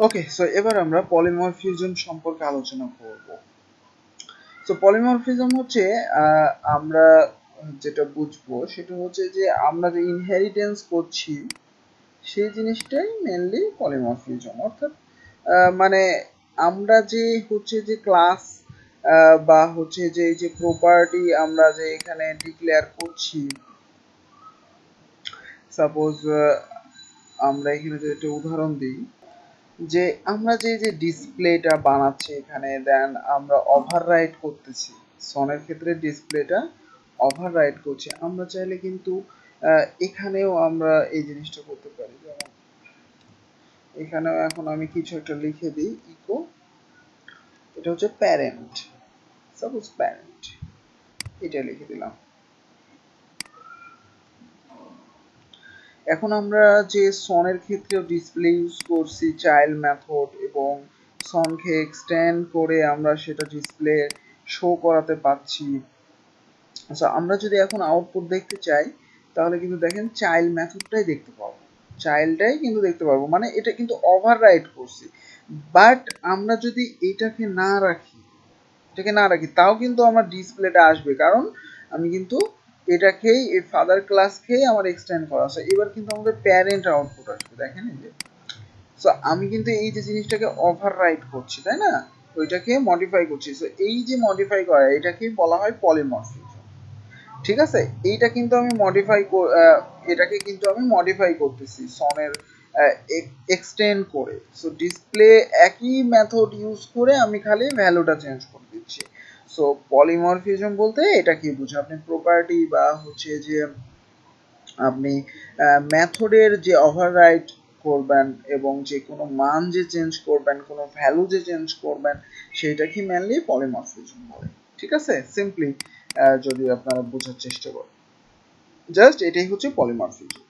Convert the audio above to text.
ওকে, so এবার আমরা polymorphism সম্পর্কে আলোচনা করব। সো পলিমরফিজম হচ্ছে আমরা যেটা বুঝবো সেটা হচ্ছে যে আমরা যে ইনহেরিটেন্স করছি সেই জিনিসটাই মেনলি পলিমরফিজম। অর্থাৎ মানে আমরা যে হচ্ছে যে ক্লাস বা হচ্ছে যে এই যে প্রপার্টি আমরা যে এখানে ডিক্লেয়ার করছি, সাপোজ আমরা এখানে যদি একটা উদাহরণ দিই, যে আমরা যে যে ডিসপ্লেটা বানাচ্ছি এখানে, দেন আমরা ওভাররাইট করতেছি। সনের ক্ষেত্রে ডিসপ্লেটা ওভাররাইট করছি। আমরা চাইলে কিন্তু এখানেও আমরা এই জিনিসটা করতে পারি। যেমন এখানেও এখন আমি কিছু একটা লিখে দিই, ইকো, এটা হচ্ছে প্যারেন্ট, সাপোজ প্যারেন্ট, এটা লিখে দিলাম। এখন আমরা যে সনের ক্ষেত্রেও ডিসপ্লে ইউজ করছি চাইল্ড মেথড, এবং সনকে এক্সটেন্ড করে আমরা সেটা ডিসপ্লে শো করাতে পারছি। আচ্ছা, আমরা যদি এখন আউটপুট দেখতে চাই তাহলে কিন্তু দেখেন চাইল্ড মেথডটাই দেখতে পাবো, চাইল্ডটাই কিন্তু দেখতে পারবো, মানে এটা কিন্তু ওভাররাইট করছি। বাট আমরা যদি এটাকে না রাখি, তাও কিন্তু আমার ডিসপ্লেটা আসবে, কারণ আমি কিন্তু এটাকেই এই ফাদার ক্লাসকেই আমার এক্সটেন্ড করা আছে। এবার কিন্তু আমাদের প্যারেন্ট আউটপুট আসবে, দেখেন এই যে। সো আমি কিন্তু এই যে জিনিসটাকে ওভাররাইট করছি, তাই না, ওইটাকে মডিফাই করছি। সো এই যে মডিফাই করা, এটাকে বলা হয় পলিমরফিজম। ঠিক আছে, এইটা কিন্তু আমি এটাকে কিন্তু আমি মডিফাই করতেছি সনের এক্সটেন্ড করে। সো ডিসপ্লে একই মেথড ইউজ করে আমি খালি ভ্যালুটা চেঞ্জ করে দিচ্ছি। সো পলিমরফিজম বলতে এটা কি বুঝে, আপনি প্রপার্টি বা হচ্ছে যে আপনি মেথডের যে ওভাররাইট করবেন এবং যে কোনো মান যে চেঞ্জ করবেন, কোনো ভ্যালু যে চেঞ্জ করবেন, সেটা কি মেনলি পলিমরফিজম বলে। ঠিক আছে, সিম্পলি যদি আপনারা বোঝার চেষ্টা করেন, জাস্ট এটাই হচ্ছে পলিমরফিজম।